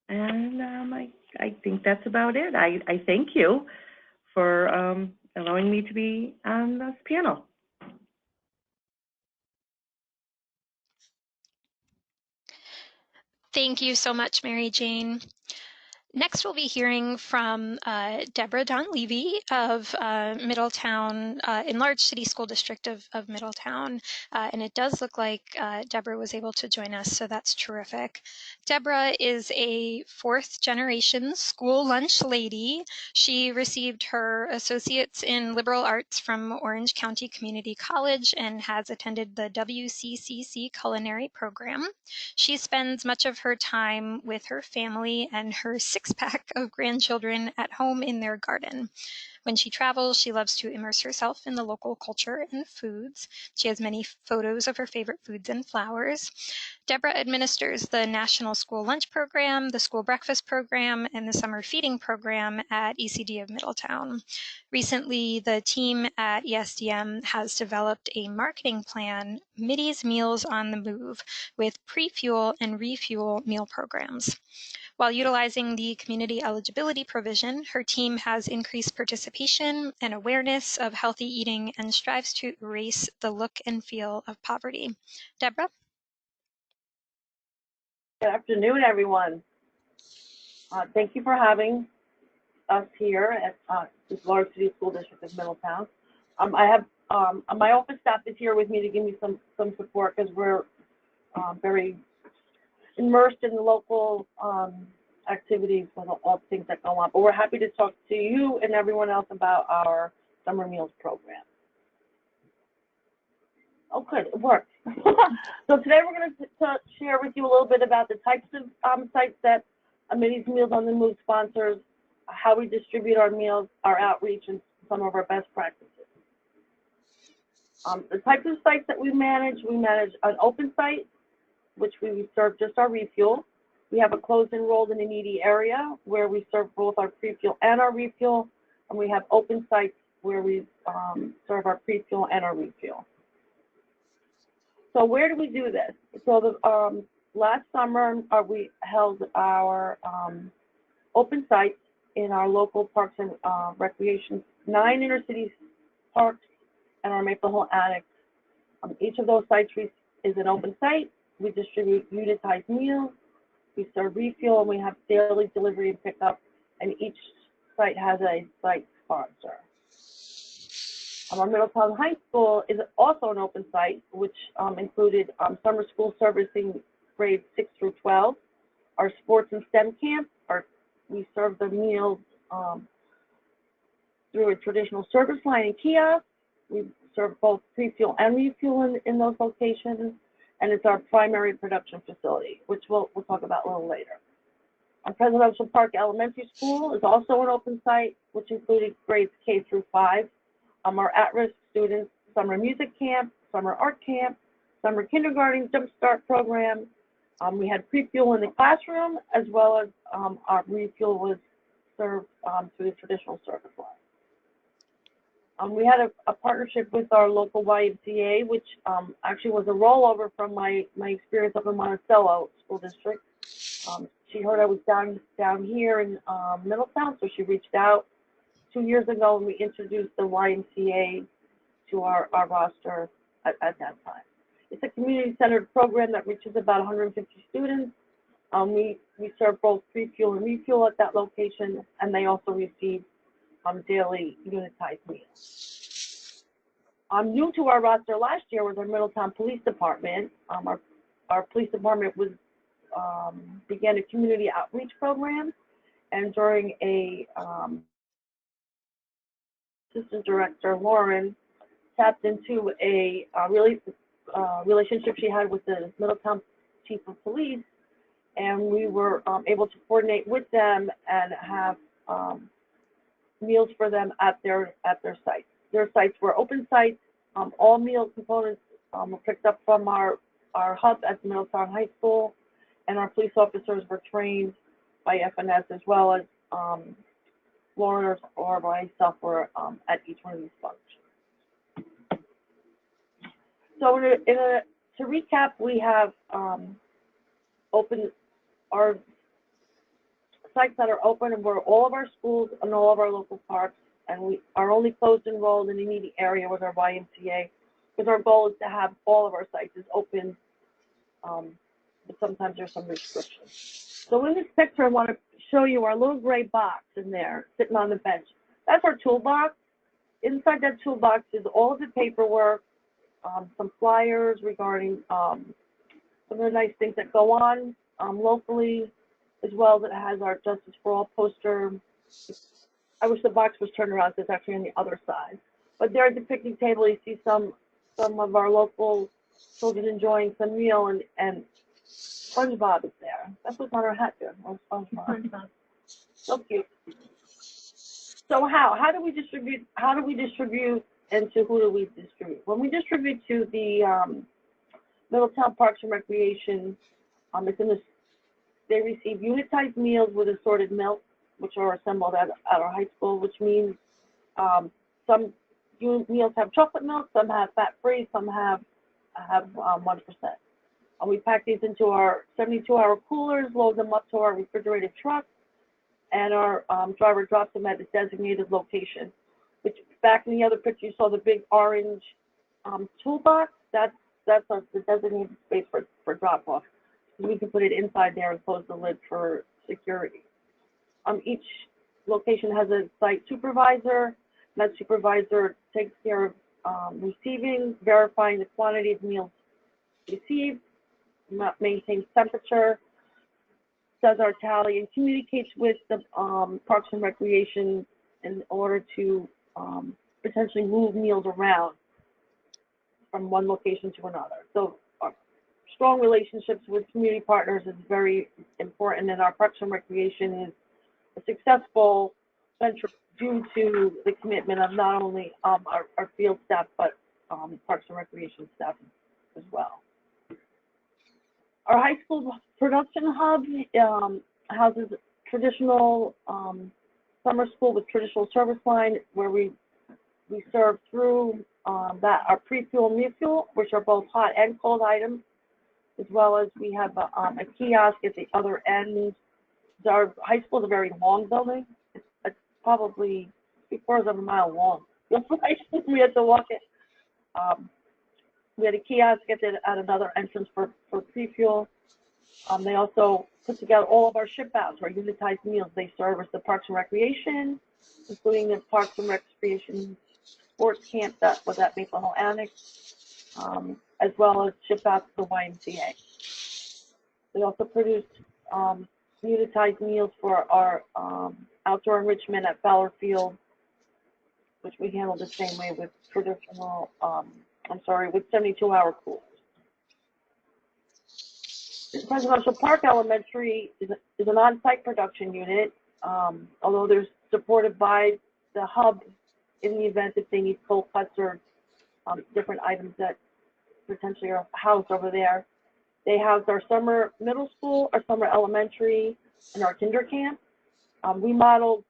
E: And I think that's about it. I thank you for allowing me to be on this panel.
B: Thank you so much, Mary Jane. Next, we'll be hearing from Deborah Donlevy of Middletown, Enlarged City School District of Middletown. And it does look like Deborah was able to join us, so that's terrific. Deborah is a fourth-generation school lunch lady. She received her associates in liberal arts from Orange County Community College and has attended the WCCC culinary program. She spends much of her time with her family and her six-pack of grandchildren at home in their garden. When she travels, she loves to immerse herself in the local culture and foods. She has many photos of her favorite foods and flowers. Deborah administers the National School Lunch Program, the School Breakfast Program, and the Summer Feeding Program at ECD of Middletown. Recently, the team at ESDM has developed a marketing plan, Middy's Meals on the Move, with pre-fuel and refuel meal programs. While utilizing the community eligibility provision, her team has increased participation and awareness of healthy eating and strives to erase the look and feel of poverty. Deborah?
F: Good afternoon, everyone. Thank you for having us here at this large city school district of Middletown. I have my office staff is here with me to give me some support because we're very immersed in the local activities and all the things that go on. But we're happy to talk to you and everyone else about our summer meals program. Oh, good, it worked. So today we're going to share with you a little bit about the types of sites that Middy's Meals on the Move sponsors, how we distribute our meals, our outreach, and some of our best practices. The types of sites that we manage an open site, which we serve just our refuel. We have a closed enrolled in a needy area where we serve both our pre-fuel and our refuel, and we have open sites where we serve our pre-fuel and our refuel. So where do we do this? So the last summer we held our open sites in our local parks and recreation, 9 inner city parks and our Maple Hill Annex. Each of those sites is an open site. We distribute unitized meals, we serve refuel, and we have daily delivery and pickup, and each site has a site sponsor. Our Middletown High School is also an open site, which included summer school servicing grades 6 through 12. Our sports and STEM camp, we serve the meals through a traditional service line and kiosk. We serve both pre-fuel and refuel in those locations, and it's our primary production facility, which we'll talk about a little later. Our Presidential Park Elementary School is also an open site, which included grades K through 5. Our at-risk students, summer music camp, summer art camp, summer kindergarten jumpstart program. We had pre-fuel in the classroom, as well as our refuel was served through the traditional service line. We had a partnership with our local YMCA, which actually was a rollover from my experience up in Monticello School District. she heard I was down here in Middletown, so she reached out 2 years ago, and we introduced the YMCA to our roster at that time. It's a community-centered program that reaches about 150 students. We serve both pre-fuel and refuel at that location, and they also receive daily unitized meals. New to our roster last year was our Middletown Police Department. Our police department was began a community outreach program, and during a assistant director, Lauren, tapped into a relationship she had with the Middletown Chief of Police, and we were able to coordinate with them and have meals for them at their sites. Their sites were open sites. All meal components were picked up from our hub at Middletown High School, and our police officers were trained by FNS, as well as Lauren or myself were at each one of these functions. So to recap, we have open our sites that are open, and we're all of our schools and all of our local parks, and we are only closed enrolled in the needy area with our YMCA, because our goal is to have all of our sites is open, but sometimes there's some restrictions. So in this picture, I want to show you our little gray box in there sitting on the bench. That's our toolbox. Inside that toolbox is all of the paperwork, some flyers regarding some of the nice things that go on locally, as well as it has our Justice for All poster. I wish the box was turned around, so it's actually on the other side. But there at the picnic table, you see some of our local children enjoying some meal, and SpongeBob is there. That's what's on our hat there. Oh, SpongeBob. So cute. So how do we distribute? How do we distribute, and to who do we distribute? When we distribute to the Middletown Parks and Recreation, it's in this. They receive unitized meals with assorted milk, which are assembled at our high school, which means some meals have chocolate milk, some have fat-free, some have 1%. And we pack these into our 72-hour coolers, load them up to our refrigerated truck, and our driver drops them at a designated location. Which, back in the other picture, you saw the big orange toolbox. That's the designated space for drop-off. We can put it inside there and close the lid for security. Each location has a site supervisor. That supervisor takes care of receiving, verifying the quantity of meals received, maintains temperature, does our tally, and communicates with the Parks and Recreation in order to potentially move meals around from one location to another. So strong relationships with community partners is very important, and our Parks and Recreation is a successful venture due to the commitment of not only our field staff, but Parks and Recreation staff as well. Our high school production hub houses traditional summer school with traditional service line, where we serve through that our pre-fuel and refuel, which are both hot and cold items, as well as we have a kiosk at the other end. Our high school is a very long building. It's probably 3/4 of a mile long. We had to walk it. We had a kiosk at another entrance for pre-fuel. They also put together all of our ship outs, our unitized meals. They service the Parks and Recreation, including the Parks and Recreation sports camp that was at Maple Hill Annex, as well as ship out to the YMCA. They also produced unitized meals for our outdoor enrichment at Fowler Field, which we handle the same way with traditional, with 72-hour coolers. Presidential Park Elementary is an on-site production unit, although they're supported by the hub in the event that they need cold cuts or different items that potentially are housed over there. They house our summer middle school, our summer elementary, and our kinder camp. We modeled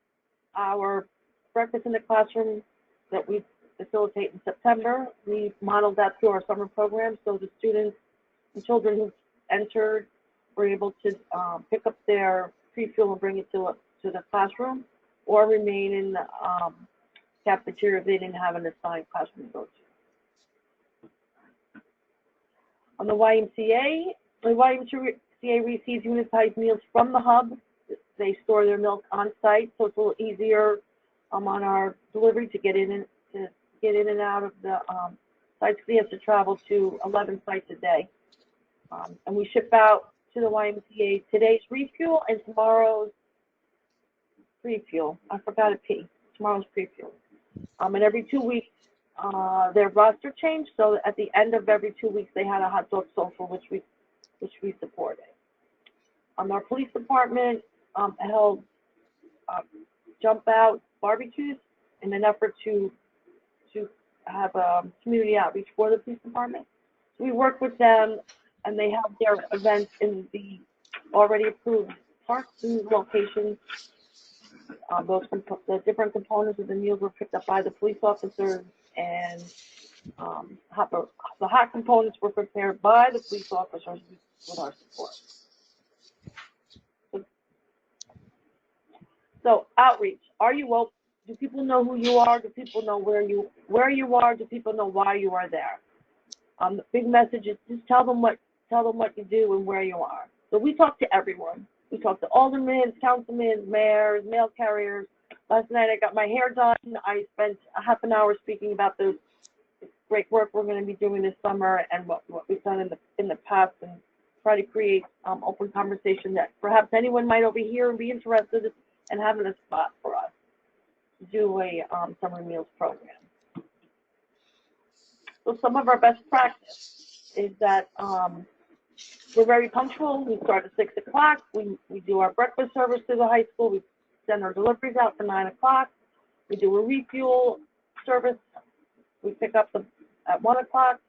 F: our breakfast in the classroom that we facilitate in September. We modeled that through our summer program, so the students and children who entered were able to pick up their pre-fuel and bring it to the classroom, or remain in the cafeteria if they didn't have an assigned classroom to go to. On the YMCA receives unitized meals from the hub. They store their milk on site, so it's a little easier on our delivery to get in and out of the sites. We have to travel to 11 sites a day, and we ship out to the YMCA today's refuel and tomorrow's pre-fuel. I forgot a P. Tomorrow's pre-fuel. And every 2 weeks, their roster changed. So at the end of every 2 weeks, they had a hot dog social, which we supported. Our police department held jump out barbecues in an effort to have community outreach for the police department. So we work with them, and they have their events in the already approved parks and locations. The different components of the meals were picked up by the police officers, and the hot components were prepared by the police officers with our support. So outreach. Are you open? Do people know who you are? Do people know where you are? Do people know why you are there? The big message is just tell them what you do and where you are. So we talk to everyone. We talk to aldermen, councilmen, mayors, mail carriers. Last night I got my hair done. I spent a half an hour speaking about the great work we're going to be doing this summer and what we've done in the past, and try to create open conversation that perhaps anyone might overhear and be interested in having a spot for us to do a summer meals program. So some of our best practice is that we're very punctual. We start at 6 o'clock. We do our breakfast service to the high school. We send our deliveries out for 9 o'clock. We do a refuel service. We pick up at 1 o'clock.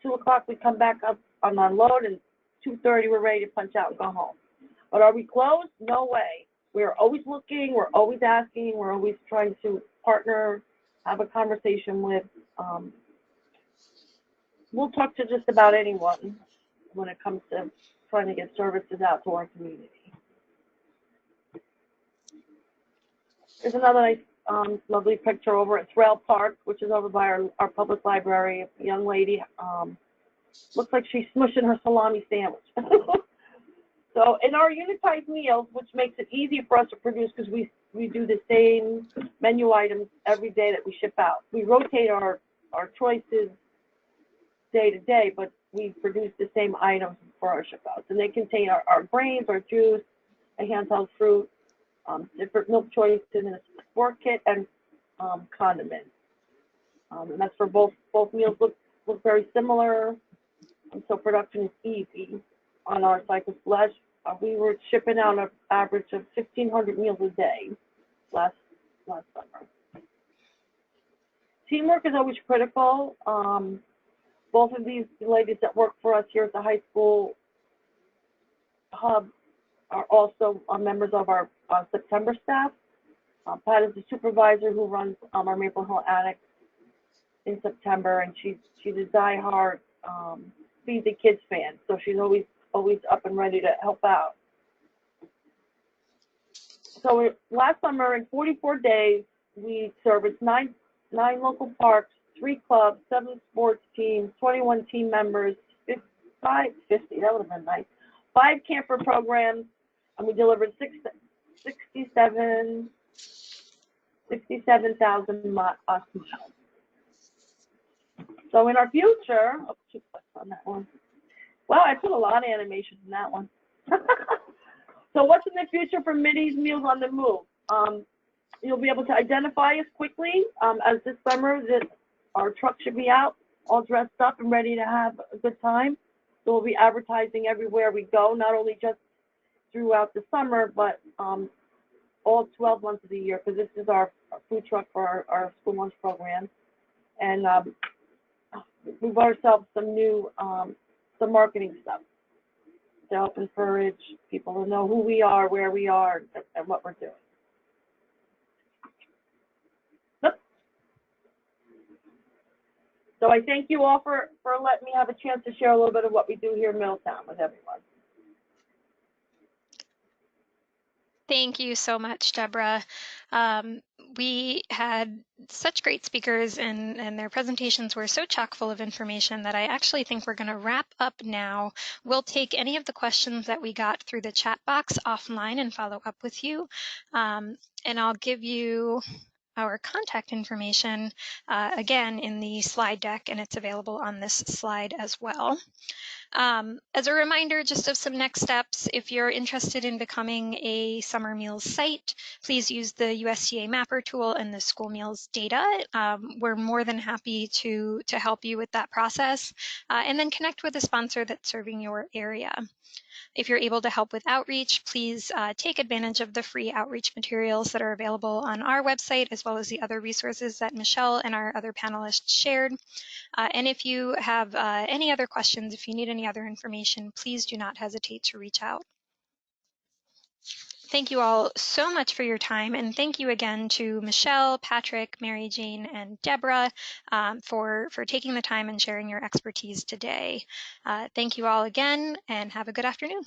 F: 2 o'clock we come back up on unload, and 2:30 we're ready to punch out and go home. But are we closed? No way. We're always looking. We're always asking. We're always trying to partner, have a conversation with. We'll talk to just about anyone when it comes to trying to get services out to our community. There's another nice, lovely picture over at Trail Park, which is over by our public library. A young lady looks like she's smushing her salami sandwich. So in our unitized meals, which makes it easy for us to produce because we do the same menu items every day that we ship out. We rotate our choices day to day, but we produce the same items for our ship outs. And they contain our grains, our juice, a handheld fruit, different milk choices in a sport kit, and condiments. And that's for both meals look very similar. And so production is easy on our cycle flesh. We were shipping out an average of 1,500 meals a day last summer. Teamwork is always critical. Both of these ladies that work for us here at the high school hub are also members of our September staff. Pat is the supervisor who runs our Maple Hill Annex in September, and she's a diehard Feed the Kids fan, so she's always up and ready to help out. So last summer, in 44 days, we serviced nine local parks, 3 clubs, 7 sports teams, 21 team members, 50, that would have been nice, 5 camper programs, and we delivered 67,000 miles. So in our future, on that one. Wow, I put a lot of animation in that one. So what's in the future for Minnie's Meals on the Move? You'll be able to identify us quickly as this summer that our truck should be out, all dressed up and ready to have a good time. So we'll be advertising everywhere we go, not only just throughout the summer, but all 12 months of the year, because this is our food truck for our school lunch program. And we bought ourselves some new some marketing stuff to help encourage people to know who we are, where we are, and what we're doing. So I thank you all for letting me have a chance to share a little bit of what we do here in Middletown with everyone.
B: Thank you so much, Deborah. We had such great speakers, and their presentations were so chock full of information that I actually think we're going to wrap up now. We'll take any of the questions that we got through the chat box offline and follow up with you. And I'll give you our contact information again in the slide deck, and it's available on this slide as well. As a reminder, just of some next steps, if you're interested in becoming a summer meals site, please use the USDA Mapper tool and the school meals data. We're more than happy to help you with that process, and then connect with a sponsor that's serving your area. If you're able to help with outreach, please take advantage of the free outreach materials that are available on our website, as well as the other resources that Michelle and our other panelists shared. And if you have any other questions, if you need any other information, please do not hesitate to reach out. Thank you all so much for your time, and thank you again to Michelle, Patrick, Mary Jane, and Deborah for taking the time and sharing your expertise today. Thank you all again, and have a good afternoon.